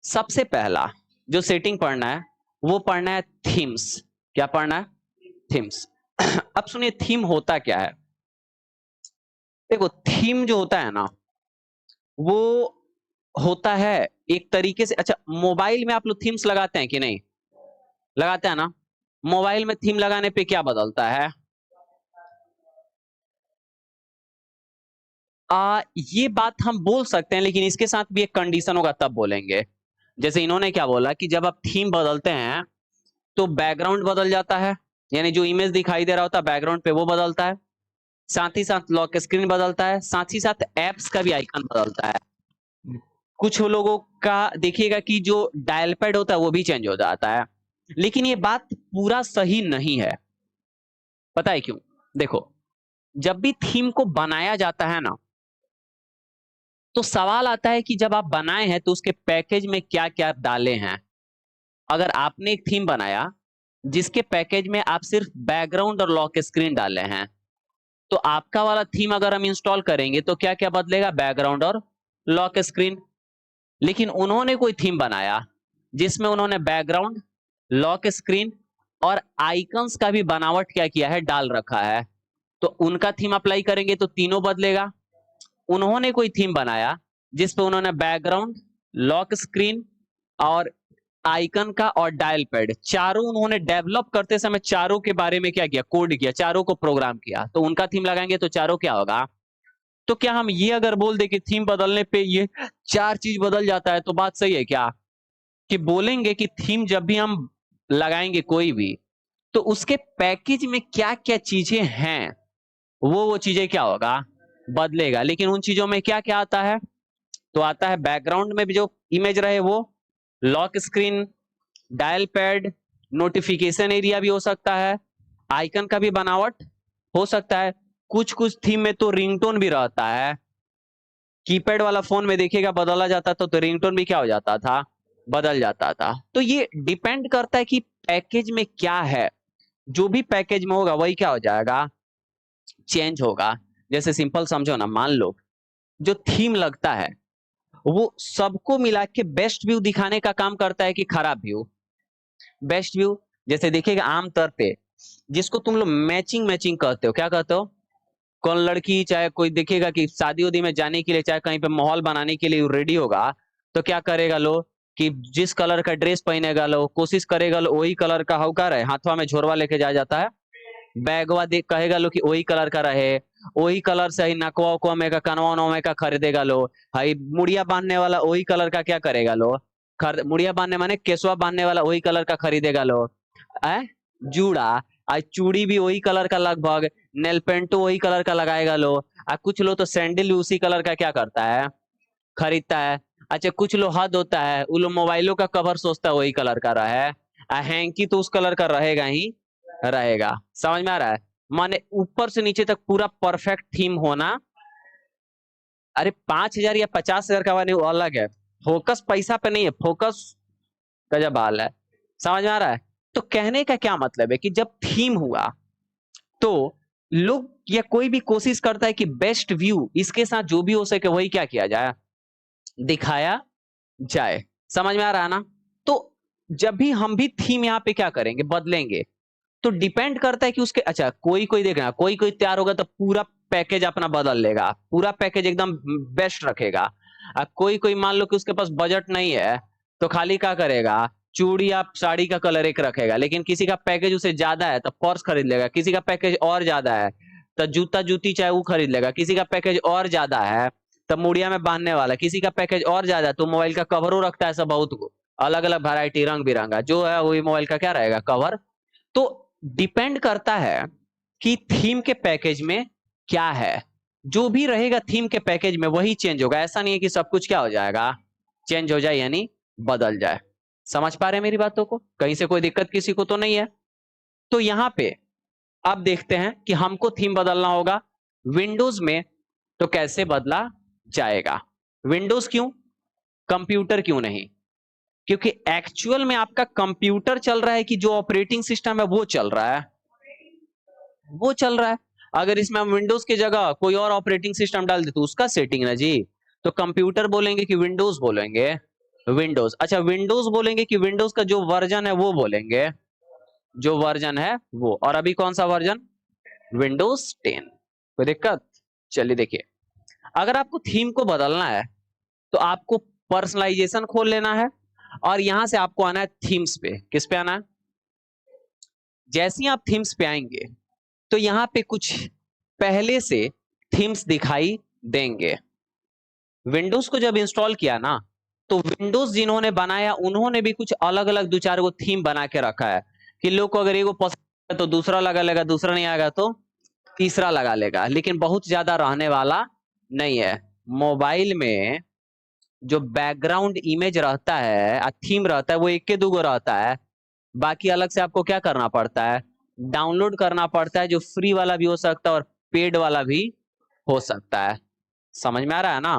सबसे पहला जो सेटिंग पढ़ना है वो पढ़ना है थीम्स। क्या पढ़ना है? थीम्स। अब सुनिए थीम होता क्या है। देखो थीम जो होता है ना वो होता है एक तरीके से, अच्छा मोबाइल में आप लोग थीम्स लगाते हैं कि नहीं? लगाते हैं ना। मोबाइल में थीम लगाने पे क्या बदलता है? ये बात हम बोल सकते हैं लेकिन इसके साथ भी एक कंडीशन होगा तब बोलेंगे। जैसे इन्होंने क्या बोला कि जब आप थीम बदलते हैं तो बैकग्राउंड बदल जाता है, यानी जो इमेज दिखाई दे रहा होता है बैकग्राउंड पे वो बदलता है, साथ ही साथ लॉक स्क्रीन बदलता है, साथ ही साथ एप्स का भी आइकन बदलता है। कुछ लोगों का देखिएगा कि जो डायल पैड होता है वो भी चेंज हो जाता है। लेकिन ये बात पूरा सही नहीं है। पता है क्यों? देखो जब भी थीम को बनाया जाता है ना तो सवाल आता है कि जब आप बनाए हैं तो उसके पैकेज में क्या क्या डाले हैं। अगर आपने एक थीम बनाया जिसके पैकेज में आप सिर्फ बैकग्राउंड और लॉक स्क्रीन डाले हैं तो आपका वाला थीम अगर हम इंस्टॉल करेंगे तो क्या क्या बदलेगा? बैकग्राउंड और लॉक स्क्रीन। लेकिन उन्होंने कोई थीम बनाया जिसमें उन्होंने बैकग्राउंड, लॉक स्क्रीन और आइकन्स का भी बनावट क्या किया है? डाल रखा है। तो उनका थीम अप्लाई करेंगे तो तीनों बदलेगा। उन्होंने कोई थीम बनाया जिसपे उन्होंने बैकग्राउंड, लॉक स्क्रीन और आइकन का और डायल पैड चारों उन्होंने डेवलप करते समय चारों के बारे में क्या किया? कोड किया, चारों को प्रोग्राम किया। तो उनका थीम लगाएंगे तो चारों क्या होगा? तो क्या हम ये अगर बोल दे कि थीम बदलने पे ये चार चीज बदल जाता है तो बात सही है क्या? कि बोलेंगे कि थीम जब भी हम लगाएंगे कोई भी तो उसके पैकेज में क्या क्या चीजें हैं वो चीजें क्या होगा? बदलेगा। लेकिन उन चीजों में क्या क्या आता है? तो आता है बैकग्राउंड में भी जो इमेज रहे वो, lock screen, dial pad, notification area भी हो सकता है, आइकन का भी बनावट हो सकता है। कुछ कुछ थीम में तो रिंगटोन भी रहता है। कीपैड वाला फोन में देखिएगा बदला जाता था तो रिंगटोन भी क्या हो जाता था? बदल जाता था। तो ये डिपेंड करता है कि पैकेज में क्या है। जो भी पैकेज में होगा वही क्या हो जाएगा? चेंज होगा। जैसे सिंपल समझो ना, मान लो जो थीम लगता है वो सबको मिला के बेस्ट व्यू दिखाने का काम करता है कि खराब व्यू? Best view. जैसे देखिएगा आमतौर पे जिसको तुम लोग मैचिंग मैचिंग कहते हो, क्या कहते हो? कौन लड़की चाहे कोई देखिएगा कि शादी उदी में जाने के लिए चाहे कहीं पे माहौल बनाने के लिए रेडी होगा तो क्या करेगा लो कि जिस कलर का ड्रेस पहनेगा लो कोशिश करेगा लो वही कलर का होगा रहे, हाथवा में झोरवा लेके जा जाता है, बैगवा देख कहेगा लो कि वही कलर का रहे, वही कलर से ही नकवा उकवा में का कनवा उनवा में का खरीदेगा लो। हाई मुड़िया बांधने वाला वही कलर का क्या करेगा लो? मुड़िया बांधने माने केसवा बांधने वाला वही कलर का खरीदेगा लो। है जूड़ा, आज चूड़ी भी वही कलर का लगभग, नेल पेंट तो वही कलर का लगाएगा लो। कुछ लोग तो सैंडल भी उसी कलर का क्या करता है? खरीदता है। अच्छा कुछ लोग हद होता है वो लोग मोबाइलों का कवर सोचता है वही कलर का रहे, हैंकी तो उस कलर का रहेगा ही रहेगा। समझ में आ रहा है? माने ऊपर से नीचे तक पूरा परफेक्ट थीम होना। अरे 5,000 या 50,000 का वाले वो अलग है। फोकस पैसा पे नहीं है, फोकस गजब हाल है। समझ में आ रहा है? तो कहने का क्या मतलब है कि जब थीम हुआ तो लोग या कोई भी कोशिश करता है कि बेस्ट व्यू इसके साथ जो भी हो सके वही क्या किया जाए? दिखाया जाए। समझ में आ रहा है ना? तो जब भी हम भी थीम यहाँ पे क्या करेंगे? बदलेंगे। तो डिपेंड करता है कि उसके, अच्छा कोई कोई देखना, कोई कोई तैयार होगा तो पूरा पैकेज अपना बदल लेगा, पूरा पैकेज एकदम बेस्ट रखेगा। कोई कोई मान लो कि उसके पास बजट नहीं है तो खाली क्या करेगा? चूड़ी या साड़ी का कलर एक रखेगा। लेकिन किसी का पैकेज उसे ज्यादा है तो पर्स खरीद लेगा, किसी का पैकेज और ज्यादा है तो जूता जूती चाहे वो खरीद लेगा, किसी का पैकेज और ज्यादा है तो मुड़िया में बांधने वाला, किसी का पैकेज और ज्यादा है तो मोबाइल का कवरों रखता है। सब बहुत अलग अलग वैरायटी रंग बिरंगा जो है वही मोबाइल का क्या रहेगा? कवर। तो डिपेंड करता है कि थीम के पैकेज में क्या है। जो भी रहेगा थीम के पैकेज में वही चेंज होगा। ऐसा नहीं है कि सब कुछ क्या हो जाएगा? चेंज हो जाए यानी बदल जाए। समझ पा रहे हैं मेरी बातों को? कहीं से कोई दिक्कत किसी को तो नहीं है? तो यहां पे अब देखते हैं कि हमको थीम बदलना होगा विंडोज में तो कैसे बदला जाएगा? विंडोज क्यों, कंप्यूटर क्यों नहीं? क्योंकि एक्चुअल में आपका कंप्यूटर चल रहा है कि जो ऑपरेटिंग सिस्टम है वो चल रहा है? वो चल रहा है। अगर इसमें हम विंडोज की जगह कोई और ऑपरेटिंग सिस्टम डाल दे तो उसका सेटिंग ना जी, तो कंप्यूटर बोलेंगे कि विंडोज बोलेंगे? विंडोज। अच्छा विंडोज बोलेंगे कि विंडोज का जो वर्जन है वो बोलेंगे, जो वर्जन है वो। और अभी कौन सा वर्जन? विंडोज 10। कोई दिक्कत? चलिए देखिए, अगर आपको थीम को बदलना है तो आपको पर्सनलाइजेशन खोल लेना है और यहां से आपको आना है थीम्स पे। किस पे आना है? जैसे ही आप थीम्स पे आएंगे तो यहां पे कुछ पहले से थीम्स दिखाई देंगे। विंडोज को जब इंस्टॉल किया ना, तो विंडोज जिन्होंने बनाया उन्होंने भी कुछ अलग अलग दो चार गो थीम बना के रखा है कि लोग को अगर एगो पसंद है तो दूसरा लगा लेगा, दूसरा नहीं आएगा तो तीसरा लगा लेगा, लेकिन बहुत ज्यादा रहने वाला नहीं है। मोबाइल में जो बैकग्राउंड इमेज रहता है, थीम रहता है, वो एक के दो गो रहता है। बाकी अलग से आपको क्या करना पड़ता है? डाउनलोड करना पड़ता है, जो फ्री वाला भी हो सकता है और पेड वाला भी हो सकता है। समझ में आ रहा है ना?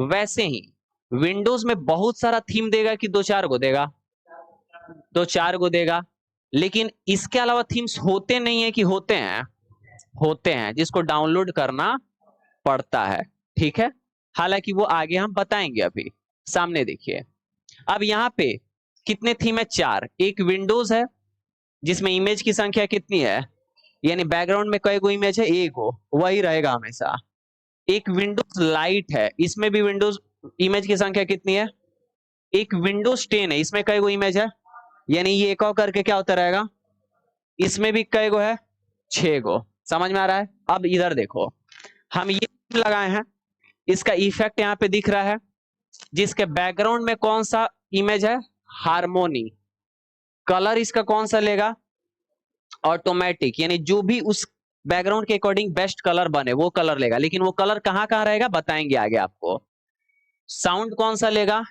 वैसे ही विंडोज में बहुत सारा थीम देगा कि दो चार गो देगा? दो चार गो देगा। लेकिन इसके अलावा थीम्स होते नहीं है कि होते हैं? होते हैं, जिसको डाउनलोड करना पड़ता है। ठीक है, हालांकि वो आगे हम बताएंगे। अभी सामने देखिए, अब यहाँ पे कितने थीम है? चार। एक विंडोज है जिसमें इमेज की संख्या कितनी है, यानी बैकग्राउंड में कई गो इमेज है? एक गो, वही रहेगा हमेशा। एक विंडोज लाइट है, इसमें भी विंडोज इमेज की संख्या कितनी है? एक विंडोज 10 है, इसमें कई गो इमेज है? यानी ये एक और करके क्या होता रहेगा? इसमें भी कई गो है? 6 गो। समझ में आ रहा है? अब इधर देखो, हम ये लगाए हैं, इसका इफेक्ट यहाँ पे दिख रहा है, जिसके बैकग्राउंड में कौन सा इमेज है? हार्मोनी। कलर इसका कौन सा लेगा? ऑटोमेटिक, यानी जो भी उस बैकग्राउंड के अकॉर्डिंग बेस्ट कलर बने वो कलर लेगा। लेकिन वो कलर कहां कहां रहेगा बताएंगे आगे आपको। साउंड कौन सा लेगा?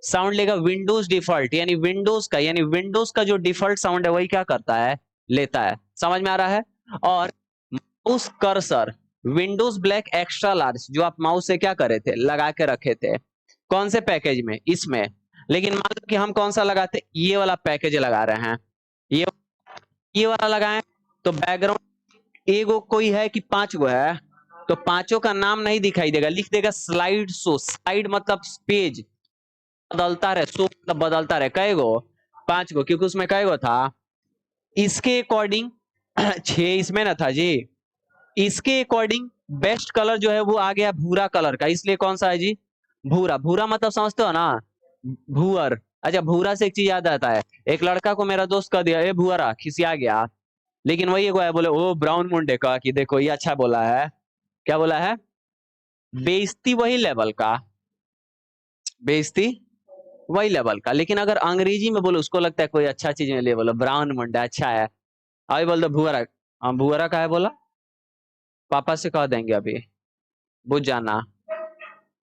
साउंड लेगा विंडोज डिफॉल्ट, यानी विंडोज का जो डिफॉल्ट साउंड है वही क्या करता है? लेता है। समझ में आ रहा है? और mouse cursor Windows black extra large, जो आप माउस से क्या करे थे? लगा के रखे थे। कौन से पैकेज में? इसमें। लेकिन मान लो कि हम कौन सा लगाते? ये वाला पैकेज लगा रहे हैं, ये ये वाला लगाएं, तो बैकग्राउंड एगो कोई है कि पांच गो है? तो पांचों का नाम नहीं दिखाई देगा, लिख देगा स्लाइड शो। स्लाइड मतलब पेज, बदलता रहे, शो मतलब बदलता रहे। कई गो? पांच गो, क्योंकि उसमें कई गो था? इसके अकॉर्डिंग 6 इसमें ना था जी। इसके अकॉर्डिंग बेस्ट कलर जो है वो आ गया भूरा कलर का, इसलिए कौन सा है जी? भूरा। भूरा मतलब समझते हो ना? भूअर। अच्छा, भूरा से एक चीज याद आता है, एक लड़का को मेरा दोस्त कह दिया, ए भूअरा, खिसिया गया। लेकिन वही एक बोले, ओ ब्राउन मुंडे का, कि देखो ये अच्छा बोला है। क्या बोला है? बेइज्जती वही लेवल का, बेइज्जती वही लेवल का। लेकिन अगर अंग्रेजी में बोलो, उसको लगता है कोई अच्छा चीज में ले, बोलो ब्राउन मुंडा अच्छा है। अभी बोल दो भूअरा। हाँ भूअरा का है बोला, पापा से कह देंगे अभी, बुझ जाना।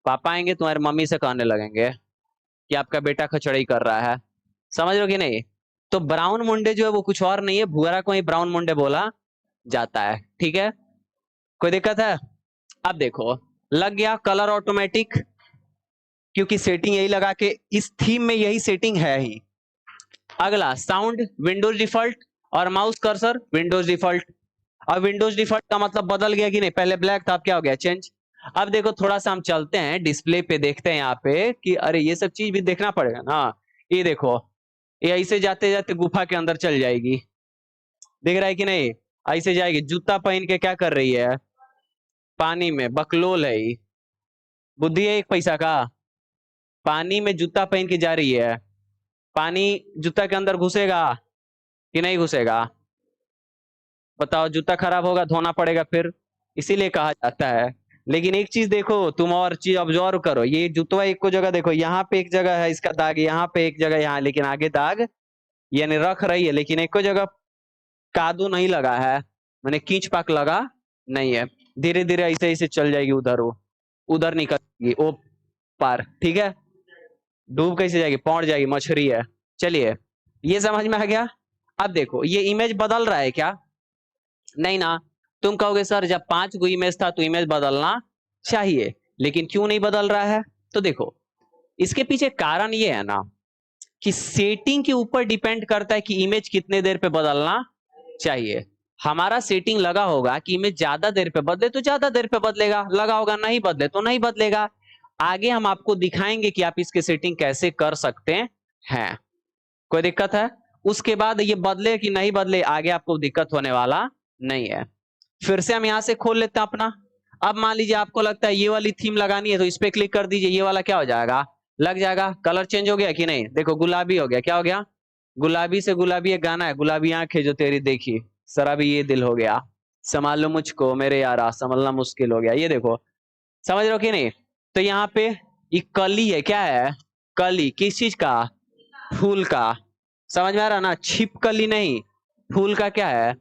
पापा आएंगे तुम्हारे मम्मी से कहने लगेंगे कि आपका बेटा खचड़ई कर रहा है। समझ रहे हो कि नहीं? तो ब्राउन मुंडे जो है वो कुछ और नहीं है, भूअरा को ही ब्राउन मुंडे बोला जाता है। ठीक है, कोई दिक्कत है? अब देखो, लग गया कलर ऑटोमेटिक, क्योंकि सेटिंग यही लगा के, इस थीम में यही सेटिंग है ही। अगला साउंड विंडोज डिफॉल्ट, और माउस कर्सर विंडोज डिफॉल्ट। अब विंडोज डिफॉल्ट का मतलब बदल गया कि नहीं? पहले ब्लैक था, अब क्या हो गया? चेंज। अब देखो थोड़ा सा हम चलते हैं डिस्प्ले पे, देखते हैं यहाँ पे कि अरे ये सब चीज भी देखना पड़ेगा ना। ये देखो, ये ऐसे जाते जाते गुफा के अंदर चल जाएगी, दिख रहा है कि नहीं? ऐसे जाएगी, जूता पहन के क्या कर रही है? पानी में बकलोल है ही। बुद्धि है एक पैसा का? पानी में जूता पहन के जा रही है, पानी जूता के अंदर घुसेगा कि नहीं घुसेगा? बताओ, जूता खराब होगा, धोना पड़ेगा फिर, इसीलिए कहा जाता है। लेकिन एक चीज देखो तुम, और चीज ऑब्जर्व करो, ये जूतवा एक को जगह देखो, यहाँ पे एक जगह है इसका दाग, यहाँ पे एक जगह, यहाँ, लेकिन आगे दाग यानी रख रही है, लेकिन एक को जगह कादू नहीं लगा है, मैंने कीच पाक लगा नहीं है। धीरे धीरे ऐसे ऐसे चल जाएगी उधर, वो उधर निकलेगी ओ पार। ठीक है, डूब कैसे जाएगी? पौड़ जाएगी, मछली है। चलिए, ये समझ में आ गया। अब देखो, ये इमेज बदल रहा है क्या? नहीं ना। तुम कहोगे सर जब 5 गो इमेज था तो इमेज बदलना चाहिए, लेकिन क्यों नहीं बदल रहा है? तो देखो, इसके पीछे कारण ये है ना कि सेटिंग के ऊपर डिपेंड करता है कि इमेज कितने देर पे बदलना चाहिए। हमारा सेटिंग लगा होगा कि इमेज ज्यादा देर पे बदले तो ज्यादा देर पे बदलेगा, लगा होगा नहीं बदले तो नहीं बदलेगा। आगे हम आपको दिखाएंगे कि आप इसकी सेटिंग कैसे कर सकते हैं। कोई दिक्कत है? उसके बाद ये बदले कि नहीं बदले, आगे आपको दिक्कत होने वाला नहीं है। फिर से हम यहां से खोल लेते हैं अपना। अब मान लीजिए आपको लगता है ये वाली थीम लगानी है, तो इस पे क्लिक कर दीजिए, ये वाला क्या हो जाएगा, लग जाएगा। कलर चेंज हो गया कि नहीं? देखो गुलाबी हो गया। क्या हो गया? गुलाबी से गुलाबी एक गाना है, गुलाबी आंखें जो तेरी देखी, शराबी ये दिल हो गया, संभाल लो मुझको मेरे यारा, संभलना मुश्किल हो गया। ये देखो, समझ रहे हो कि नहीं? तो यहाँ पे ये कली है, क्या है? कली किस चीज का? फूल का। समझ में आ रहा ना? छिपकली नहीं, फूल का क्या है?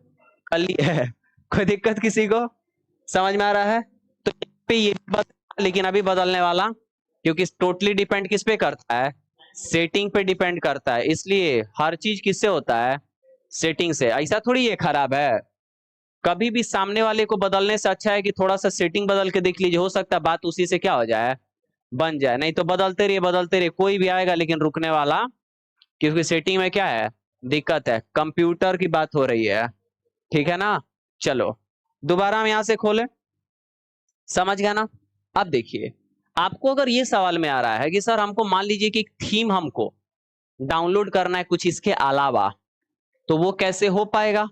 कली है। कोई दिक्कत किसी को? समझ में आ रहा है? तो यहाँ पे ये लेकिन अभी बदलने वाला, क्योंकि टोटली डिपेंड किस पे करता है? सेटिंग पे डिपेंड करता है। इसलिए हर चीज किससे होता है? सेटिंग से। ऐसा थोड़ी ये खराब है। कभी भी सामने वाले को बदलने से अच्छा है कि थोड़ा सा सेटिंग बदल के देख लीजिए, हो सकता है बात उसी से क्या हो जाए, बन जाए। नहीं तो बदलते रहिए, कोई भी आएगा लेकिन रुकने वाला, क्योंकि सेटिंग में क्या है, दिक्कत है। कंप्यूटर की बात हो रही है, ठीक है ना? चलो दोबारा हम यहां से खोलें, समझ गया ना? अब देखिए, आपको अगर ये सवाल में आ रहा है कि सर हमको मान लीजिए कि थीम हमको डाउनलोड करना है कुछ इसके अलावा, तो वो कैसे हो पाएगा?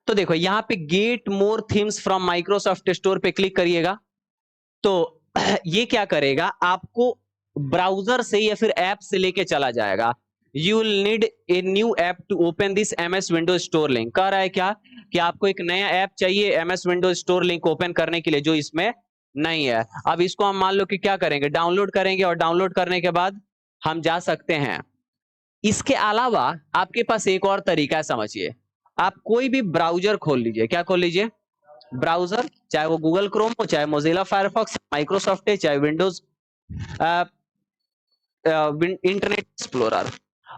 तो देखो यहाँ पे get more themes from Microsoft store पे क्लिक करिएगा। तो ये क्या करेगा, आपको ब्राउजर से या फिर ऐप से लेके चला जाएगा। You will need a new app to open this MS Windows store link. कह रहा है क्या कि आपको एक नया ऐप चाहिए MS Windows store link open करने के लिए, जो इसमें नहीं है। अब इसको हम मान लो कि क्या करेंगे, डाउनलोड करेंगे, और डाउनलोड करने के बाद हम जा सकते हैं। इसके अलावा आपके पास एक और तरीका है, समझिए। आप कोई भी ब्राउजर खोल लीजिए। क्या खोल लीजिए? ब्राउजर, चाहे वो गूगल क्रोम हो, चाहे मोजिला फायरफॉक्स, माइक्रोसॉफ्ट है, चाहे विंडोज इंटरनेट एक्सप्लोरर।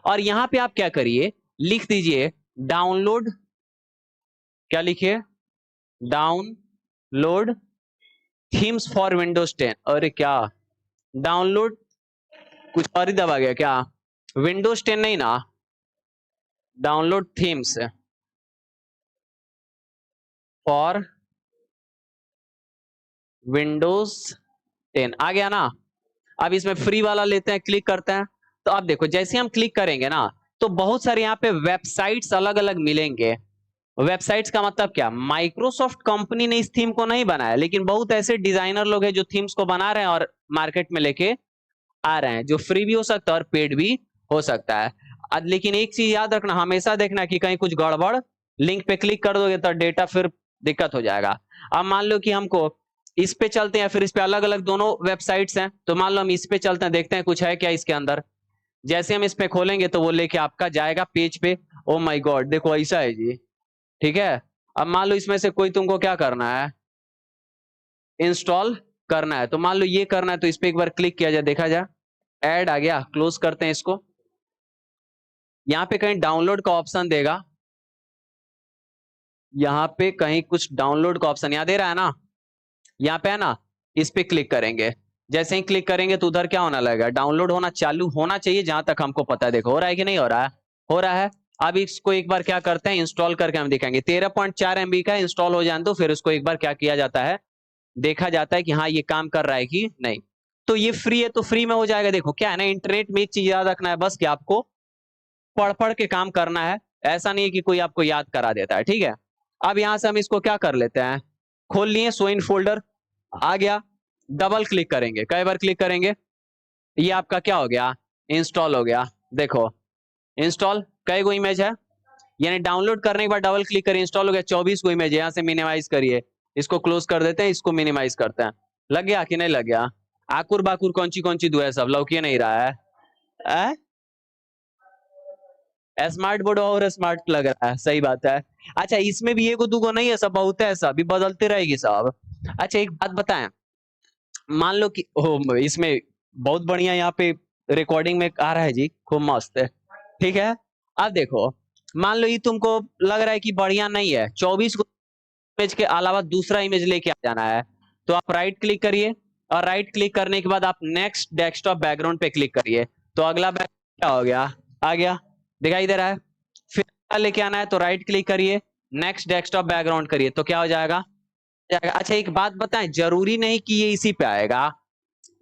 और यहां पे आप क्या करिए, लिख दीजिए डाउनलोड, क्या लिखिए, डाउनलोड थीम्स फॉर विंडोज 10। अरे क्या डाउनलोड, कुछ और ही दबा गया क्या? विंडोज 10 नहीं ना, डाउनलोड थीम्स फॉर विंडोज 10 आ गया ना? अब इसमें फ्री वाला लेते हैं, क्लिक करते हैं। तो अब देखो, जैसे हम क्लिक करेंगे ना, तो बहुत सारे यहाँ पे वेबसाइट्स अलग अलग मिलेंगे। वेबसाइट्स का मतलब क्या, माइक्रोसॉफ्ट कंपनी ने इस थीम को नहीं बनाया, लेकिन बहुत ऐसे डिजाइनर लोग हैं जो थीम्स को बना रहे हैं और मार्केट में लेके आ रहे हैं, जो फ्री भी हो सकता है और पेड भी हो सकता है। लेकिन एक चीज याद रखना, हमेशा देखना कि कहीं कुछ गड़बड़, लिंक पे क्लिक कर दोगे तो डेटा फिर दिक्कत हो जाएगा। अब मान लो कि हमको इस पे चलते हैं, फिर इस पे अलग अलग दोनों वेबसाइट्स हैं, तो मान लो हम इस पे चलते हैं, देखते हैं कुछ है क्या इसके अंदर। जैसे हम इस पे खोलेंगे तो वो लेके आपका जाएगा पेज पे। ओ माय गॉड, देखो ऐसा है जी, ठीक है। अब मान लो इसमें से कोई तुमको क्या करना है, इंस्टॉल करना है। तो मान लो ये करना है, तो इस पे एक बार क्लिक किया जाए, देखा जाए, ऐड आ गया। क्लोज करते हैं इसको। यहाँ पे कहीं डाउनलोड का ऑप्शन देगा, यहाँ पे कहीं कुछ डाउनलोड का ऑप्शन यहाँ दे रहा है ना, यहाँ पे है ना, इस पे क्लिक करेंगे। जैसे ही क्लिक करेंगे तो उधर क्या होना लगेगा, डाउनलोड होना चालू होना चाहिए, जहां तक हमको पता है। देखो हो रहा है कि नहीं हो रहा है? हो रहा है। अब इसको एक बार क्या करते हैं, इंस्टॉल करके हम दिखाएंगे। 13.4 MB का इंस्टॉल हो जाए तो फिर उसको एक बार क्या किया जाता है, देखा जाता है कि हाँ ये काम कर रहा है कि नहीं। तो ये फ्री है तो फ्री में हो जाएगा। देखो क्या है ना, इंटरनेट में एक चीज याद रखना है बस, कि आपको पढ़ पढ़ के काम करना है, ऐसा नहीं है कि कोई आपको याद करा देता है, ठीक है। अब यहां से हम इसको क्या कर लेते हैं, खोल लिए, शो इन फोल्डर आ गया। डबल क्लिक करेंगे, कई बार क्लिक करेंगे, ये आपका क्या हो गया, इंस्टॉल हो गया। देखो इंस्टॉल, कई गो इमेज है, यानी डाउनलोड करने के बाद डबल क्लिक करिए, इंस्टॉल हो गया। 24 गो इमेज है। यहाँ से मिनिमाइज करिए, इसको क्लोज कर देते हैं, इसको मिनिमाइज करते हैं। लग गया कि नहीं लग गया? आकुर बाकुर कौन सी दुआ है, सब लौकी नहीं रहा है? स्मार्ट बोर्ड और स्मार्ट लग रहा है, सही बात है। अच्छा इसमें भी एगो दूगो नहीं है, सब बहुत है, सब भी बदलते रहेगी सब। अच्छा एक बात बताएं, मान लो कि इसमें बहुत बढ़िया यहाँ पे रिकॉर्डिंग में आ रहा है जी, खूब मस्त है, ठीक है। अब देखो, मान लो ये तुमको लग रहा है कि बढ़िया नहीं है, 24 इमेज के अलावा दूसरा इमेज लेके आ जाना है, तो आप राइट क्लिक करिए, और राइट क्लिक करने के बाद आप नेक्स्ट डेस्कटॉप बैकग्राउंड पे क्लिक करिए। तो अगला बैकग्राउंड क्या हो गया, आ गया, दिखाई दे रहा है। फिर लेके आना है तो राइट क्लिक करिए, नेक्स्ट डेस्कटॉप बैकग्राउंड करिए, तो क्या हो जाएगा, अच्छा एक बात बताएं, जरूरी नहीं कि ये इसी पे आएगा।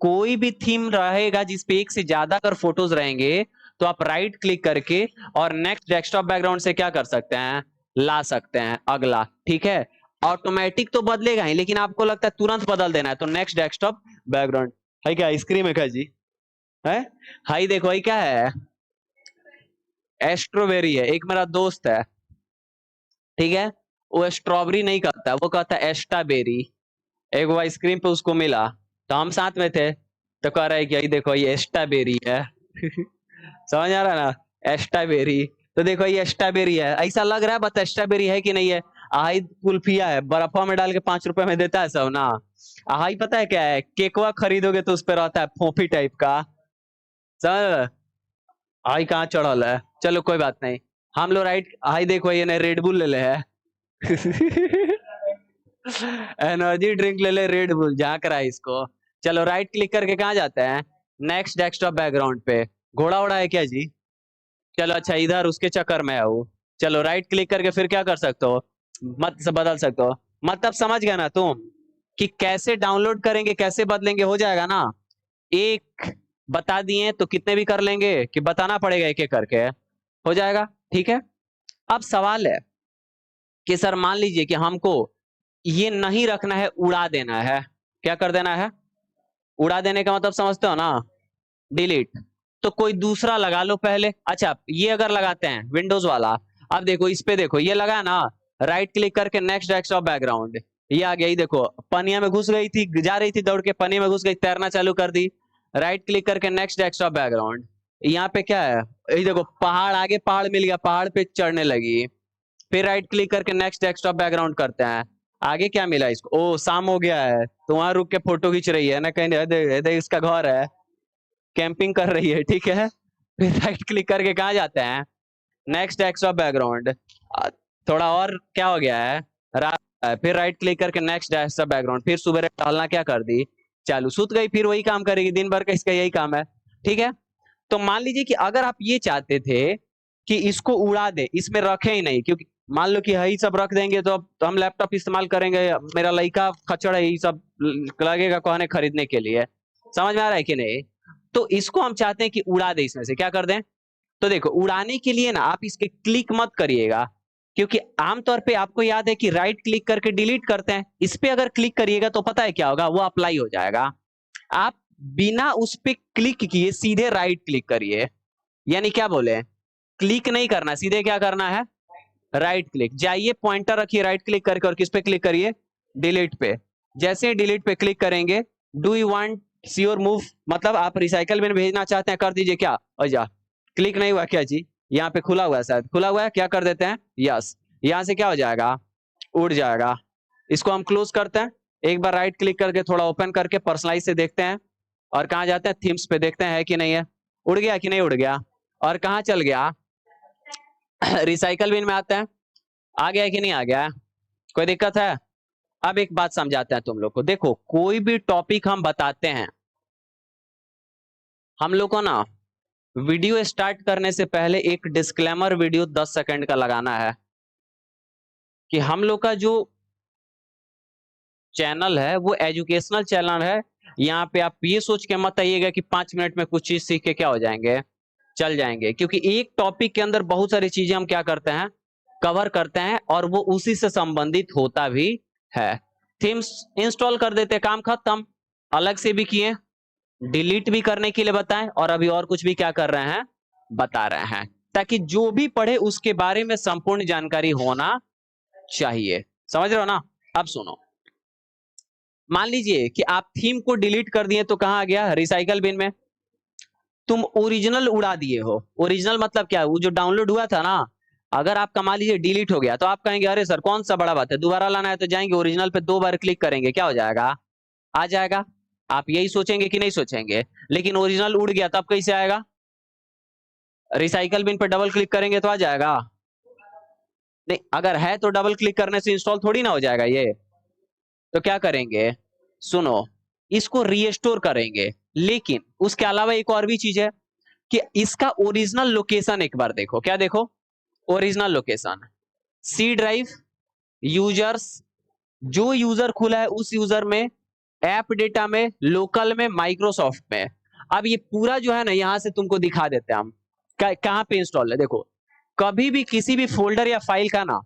कोई भी थीम रहेगा जिसपे एक से ज्यादा अगर फोटोज रहेंगे तो आप राइट क्लिक करके और नेक्स्ट डेस्कटॉप बैकग्राउंड से क्या कर सकते हैं, ला सकते हैं अगला। ठीक है, ऑटोमेटिक तो बदलेगा ही, लेकिन आपको लगता है तुरंत बदल देना है तो नेक्स्ट डेस्कटॉप बैकग्राउंड है क्या, आइसक्रीम है क्या जी, है हाई देखो ये क्या है, स्ट्रॉबेरी है। एक मेरा दोस्त है, ठीक है, वो स्ट्रॉबेरी नहीं कहता, वो कहता है स्ट्रॉबेरी। एक वो आइसक्रीम पे उसको मिला तो हम साथ में थे, तो कह रहा है कि ये देखो ये स्ट्रॉबेरी है समझ आ रहा है ना, स्ट्रॉबेरी। तो देखो ये स्ट्रॉबेरी है, ऐसा लग रहा है, बता स्ट्रॉबेरी है कि नहीं है। हाई कुल्फिया है, बर्फा में डाल के 5 रुपए में देता है सब ना। हाई पता है क्या है, केकवा खरीदोगे तो उस पर रहता है फोफी टाइप का, समझ। हाई कहाँ चढ़ल है, चलो कोई बात नहीं। हम लोग राइट, हाई देखो ये ना रेड बुल ले ले है एनर्जी ड्रिंक ले ले रेड बुल, झांक रहा है इसको। चलो राइट क्लिक करके कहाँ जाते हैं, नेक्स्ट डेस्कटॉप बैकग्राउंड पे। घोड़ा उड़ा है क्या जी, चलो अच्छा इधर उसके चक्कर में है वो। चलो राइट क्लिक करके फिर क्या कर सकते हो, मत से बदल सकते हो। मतलब समझ गया ना तुम कि कैसे डाउनलोड करेंगे कैसे बदलेंगे, हो जाएगा ना। एक बता दिए तो कितने भी कर लेंगे कि बताना पड़ेगा एक एक करके, हो जाएगा। ठीक है, अब सवाल है कि सर मान लीजिए कि हमको ये नहीं रखना है, उड़ा देना है, क्या कर देना है, उड़ा देने का मतलब समझते हो ना, डिलीट। तो कोई दूसरा लगा लो पहले। अच्छा ये अगर लगाते हैं विंडोज वाला, अब देखो इस पे देखो ये लगा ना, राइट क्लिक करके नेक्स्ट डेस्कटॉप बैकग्राउंड, ये आ गया, ये देखो पनिया में घुस गई थी, जा रही थी दौड़ के पनिया में घुस गई, तैरना चालू कर दी। राइट क्लिक करके नेक्स्ट डेस्कटॉप बैकग्राउंड, यहाँ पे क्या है, ये देखो पहाड़, आगे पहाड़ मिल गया, पहाड़ पे चढ़ने लगी। फिर राइट क्लिक करके नेक्स्ट डेस्कटॉप बैकग्राउंड करते हैं, आगे क्या मिला इसको, ओ शाम हो गया है तो वहां रुक के फोटो खींच रही है ना, कहीं इसका घर है, कैंपिंग कर रही है। ठीक है, फिर राइट क्लिक करके कहाँ जाते हैं, नेक्स्ट डेस्कटॉप बैकग्राउंड। थोड़ा और क्या हो गया है, फिर राइट क्लिक करके नेक्स्ट डेस्कटॉप बैकग्राउंड, फिर सुबह टहलना क्या कर दी, चालू, सुत गई, फिर वही काम करेगी दिन भर का, इसका यही काम है। ठीक है, तो मान लीजिए कि अगर आप ये चाहते थे कि इसको उड़ा दे, इसमें रखे ही नहीं, क्योंकि मान लो कि यही सब रख देंगे तो अब तो हम लैपटॉप इस्तेमाल करेंगे, मेरा लड़का खच्चड़ है, यही सब लगेगा कहने खरीदने के लिए, समझ में आ रहा है कि नहीं। तो इसको हम चाहते हैं कि उड़ा दे, इसमें से क्या कर दें। तो देखो उड़ाने के लिए ना आप इसके क्लिक मत करिएगा, क्योंकि आमतौर पे आपको याद है कि राइट क्लिक करके डिलीट करते हैं, इस पे अगर क्लिक करिएगा तो पता है क्या होगा, वो अप्लाई हो जाएगा। आप बिना उस पे क्लिक किए सीधे राइट क्लिक करिए, यानी क्या बोले, क्लिक नहीं करना, सीधे क्या करना है, राइट क्लिक, जाइए पॉइंटर रखिए राइट क्लिक करके और किस पे क्लिक करिए, डिलीट पे। जैसे ही डिलीट पे क्लिक करेंगे, do you want your move, मतलब आप रिसाइकल में भेजना चाहते हैं, कर दीजिए क्या, और जा, क्लिक नहीं हुआ क्या जी, यहाँ पे खुला हुआ है, शायद खुला हुआ है, क्या कर देते हैं, यस, यहाँ से क्या हो जाएगा, उड़ जाएगा। इसको हम क्लोज करते हैं, एक बार राइट क्लिक करके थोड़ा ओपन करके पर्सनलाइज से देखते हैं, और कहाँ जाते हैं, थीम्स पे देखते हैं है कि नहीं है, उड़ गया कि नहीं उड़ गया, और कहाँ चल गया रिसाइकल बिन में आते हैं, आ गया कि नहीं आ गया, कोई दिक्कत है। अब एक बात समझाते हैं तुम लोग को, देखो कोई भी टॉपिक हम बताते हैं, हम लोग को ना वीडियो स्टार्ट करने से पहले एक डिस्क्लेमर वीडियो 10 सेकंड का लगाना है, कि हम लोग का जो चैनल है वो एजुकेशनल चैनल है। यहाँ पे आप ये सोच के मत आइएगा कि 5 मिनट में कुछ चीज सीख के क्या हो जाएंगे, चल जाएंगे, क्योंकि एक टॉपिक के अंदर बहुत सारी चीजें हम क्या करते हैं, कवर करते हैं, और वो उसी से संबंधित होता भी है। थीम्स इंस्टॉल कर देते, काम खत्म, अलग से भी किए, डिलीट भी करने के लिए बताएं, और अभी और कुछ भी क्या कर रहे हैं, बता रहे हैं, ताकि जो भी पढ़े उसके बारे में संपूर्ण जानकारी होना चाहिए, समझ रहे हो ना। अब सुनो, मान लीजिए कि आप थीम को डिलीट कर दिए तो कहां आ गया, रिसाइकल बिन में। तुम ओरिजिनल उड़ा दिए हो, ओरिजिनल मतलब क्या है, वो जो डाउनलोड हुआ था ना, अगर आपका मान लीजिए डिलीट हो गया तो आप कहेंगे अरे सर कौन सा बड़ा बात है, दोबारा लाना है तो जाएंगे ओरिजिनल पे 2 बार क्लिक करेंगे, क्या हो जाएगा, आ जाएगा। आप यही सोचेंगे कि नहीं सोचेंगे, लेकिन ओरिजिनल उड़ गया तब कैसे आएगा, रिसाइकल बिन पे डबल क्लिक करेंगे तो आ जाएगा, नहीं अगर है तो डबल क्लिक करने से इंस्टॉल थोड़ी ना हो जाएगा ये। तो क्या करेंगे, सुनो, इसको रीस्टोर करेंगे, लेकिन उसके अलावा एक और भी चीज है कि इसका ओरिजिनल लोकेशन एक बार देखो, क्या देखो, original location, C drive, users, जो यूजर खुला है उस यूजर में ऐप डेटा में, लोकल में, माइक्रोसॉफ्ट में। अब ये पूरा जो है ना यहां से तुमको दिखा देते हैं हम कहां पे इंस्टॉल है। देखो कभी भी किसी भी फोल्डर या फाइल का ना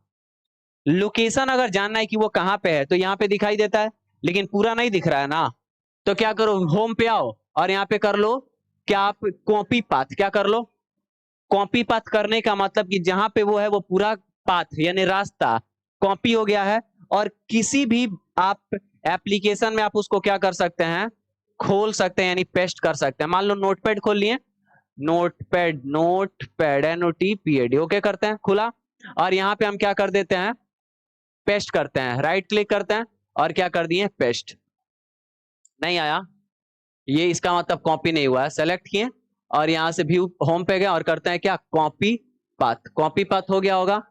लोकेशन अगर जानना है कि वो कहां पे है तो यहाँ पे दिखाई देता है, लेकिन पूरा नहीं दिख रहा है ना, तो क्या करो, होम पे आओ और यहाँ पे कर लो क्या, आप कॉपी पाथ, क्या कर लो, कॉपी पाथ करने का मतलब कि जहां पे वो है वो पूरा पाथ यानी रास्ता कॉपी हो गया है। और किसी भी आप एप्लीकेशन में आप उसको क्या कर सकते हैं, खोल सकते हैं यानी पेस्ट कर सकते हैं। मान लो नोटपैड खोल लिए, नोटपैड, नोटपैड NOTPAD ओके करते हैं, खुला। और यहाँ पे हम क्या कर देते हैं, पेस्ट करते हैं, राइट क्लिक करते हैं और क्या कर दिए, पेस्ट। नहीं आया, ये इसका मतलब कॉपी नहीं हुआ है। सेलेक्ट किए और यहां से व्यू होम पे गए और करते हैं क्या, कॉपी पाथ। कॉपी पाथ हो गया होगा,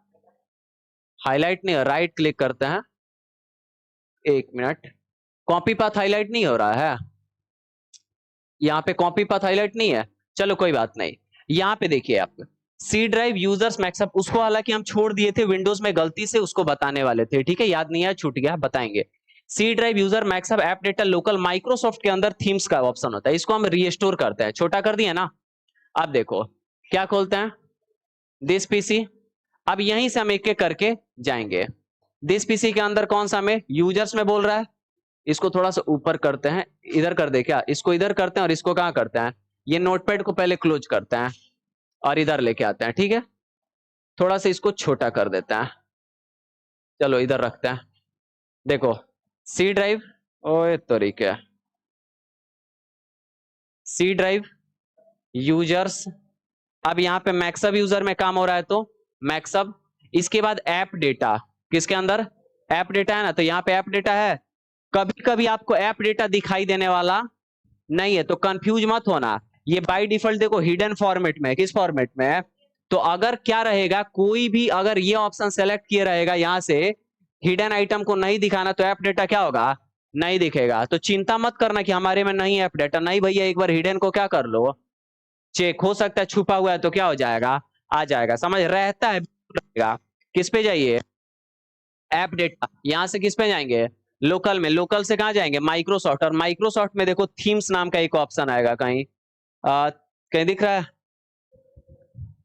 हाईलाइट नहीं, राइट क्लिक करते हैं, एक मिनट, कॉपी पाथ हाईलाइट नहीं हो रहा है, यहाँ पे कॉपी पाथ हाईलाइट नहीं है। चलो कोई बात नहीं, यहाँ पे देखिए आप सी ड्राइव यूजर्स मैक्सअप, उसको हालांकि हम छोड़ दिए थे विंडोज में गलती से, उसको बताने वाले थे, ठीक है, याद नहीं है, छूट गया, बताएंगे। सी ड्राइव यूजर मैक्सअप ऐप डेटा लोकल, माइक्रोसॉफ्ट के अंदर थीम्स का ऑप्शन होता है, इसको हम रीस्टोर करते हैं, छोटा कर दिया ना। अब देखो क्या खोलते हैं, दिस पीसी। अब यहीं से हम एक एक करके जाएंगे। दिस पीसी के अंदर कौन सा में, यूजर्स में बोल रहा है, इसको थोड़ा सा ऊपर करते हैं, इधर कर दे क्या, इसको इधर करते हैं और इसको कहां करते हैं, ये नोटपैड को पहले क्लोज करते हैं और इधर लेके आते हैं, ठीक है, थोड़ा सा इसको छोटा कर देते हैं, चलो इधर रखते हैं। देखो सी ड्राइव, ओए तरीके, सी ड्राइव यूजर्स। अब यहाँ पे मैक्सअप यूजर में काम हो रहा है तो मैक्सअप, इसके बाद ऐप डेटा, किसके अंदर, ऐप डेटा है ना, तो यहाँ पे ऐप डेटा है। कभी कभी आपको ऐप डेटा दिखाई देने वाला नहीं है तो कंफ्यूज मत होना, ये बाय डिफॉल्ट देखो हिडन फॉर्मेट में, किस फॉर्मेट में है। तो अगर क्या रहेगा, कोई भी अगर ये ऑप्शन सेलेक्ट किया रहेगा यहां से, हिडन आइटम को नहीं दिखाना, तो ऐप डेटा क्या होगा, नहीं दिखेगा। तो चिंता मत करना कि हमारे में नहीं ऐप डेटा, नहीं भैया, एक बार हिडन को क्या कर लो, चेक, हो सकता है छुपा हुआ है तो क्या हो जाएगा, आ जाएगा, समझ रहता है, रहेगा। किस पे जाइए, ऐप डेटा, यहां से किस पे जाएंगे, लोकल में, लोकल से कहां जाएंगे, माइक्रोसॉफ्ट, और माइक्रोसॉफ्ट में देखो थीम्स नाम का एक ऑप्शन आएगा कहीं, कहीं दिख रहा है,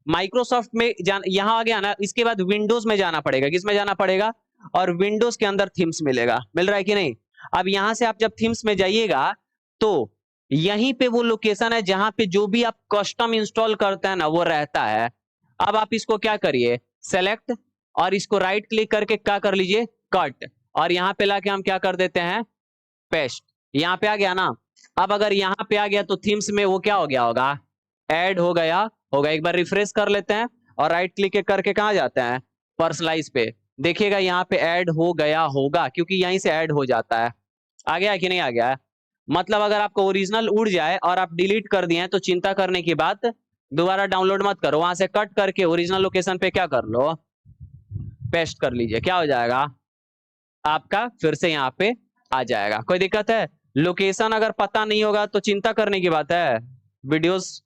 माइक्रोसॉफ्ट में यहां आ गया ना, इसके बाद विंडोज में जाना पड़ेगा, किस में जाना पड़ेगा, और विंडोज के अंदर थीम्स मिलेगा, मिल रहा है कि नहीं। अब यहां से आप जब थीम्स में जाइएगा तो यहीं पे वो लोकेशन है जहां पे जो भी आप कस्टम इंस्टॉल करते हैं ना वो रहता है। अब आप इसको क्या करिए, सेलेक्ट और इसको राइट क्लिक करके क्या कर लीजिए, कट, और यहां पे लाके हम क्या कर देते हैं, पेस्ट। यहां पे आ गया ना। अब अगर यहां पे आ गया तो थीम्स में वो क्या हो गया होगा, ऐड हो गया होगा। एक बार रिफ्रेश कर लेते हैं और राइट क्लिक करके कहां जाते हैं, पर्सनलाइज पे, देखिएगा यहाँ पे ऐड हो गया होगा, क्योंकि यहीं से ऐड हो जाता है। आ गया है कि नहीं आ गया है, मतलब अगर आपको ओरिजिनल उड़ जाए और आप डिलीट कर दिए तो चिंता करने की बात, दोबारा डाउनलोड मत करो, वहां से कट करके ओरिजिनल लोकेशन पे क्या कर लो, पेस्ट कर लीजिए, क्या हो जाएगा आपका, फिर से यहाँ पे आ जाएगा। कोई दिक्कत है, लोकेशन अगर पता नहीं होगा तो चिंता करने की बात है, वीडियोस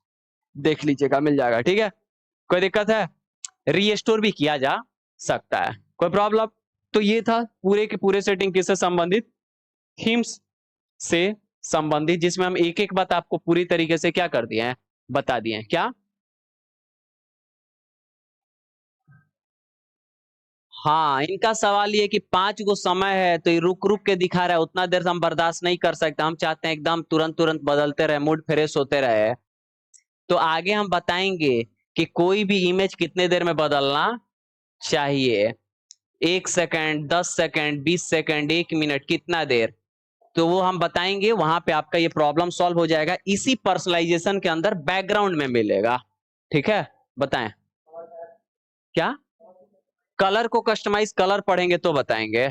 देख लीजिएगा, मिल जाएगा, ठीक है। कोई दिक्कत है, रीस्टोर भी किया जा सकता है, कोई प्रॉब्लम। तो ये था पूरे के पूरे सेटिंग किससे संबंधित, थीम्स से संबंधित, जिसमें हम एक एक बात आपको पूरी तरीके से क्या कर दिए हैं, बता दिए हैं। क्या, हाँ, इनका सवाल ये कि 5 गो समय है तो ये रुक रुक के दिखा रहा है, उतना देर से हम बर्दाश्त नहीं कर सकते, हम चाहते हैं एकदम तुरंत तुरंत बदलते रहे, मूड फ्रेश होते रहे। तो आगे हम बताएंगे कि कोई भी इमेज कितने देर में बदलना चाहिए, 1 सेकंड, 10 सेकंड, 20 सेकंड, 1 मिनट, कितना देर, तो वो हम बताएंगे, वहां पे आपका ये प्रॉब्लम सॉल्व हो जाएगा, इसी पर्सनलाइजेशन के अंदर बैकग्राउंड में मिलेगा, ठीक है। बताएं क्या, कलर को कस्टमाइज, कलर पढ़ेंगे तो बताएंगे,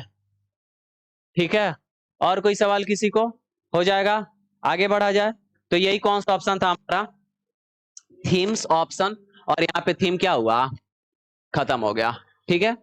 ठीक है। और कोई सवाल किसी को, हो जाएगा, आगे बढ़ा जाए। तो यही कौन सा ऑप्शन था हमारा, थीम्स ऑप्शन, और यहाँ पे थीम क्या हुआ, खत्म हो गया, ठीक है।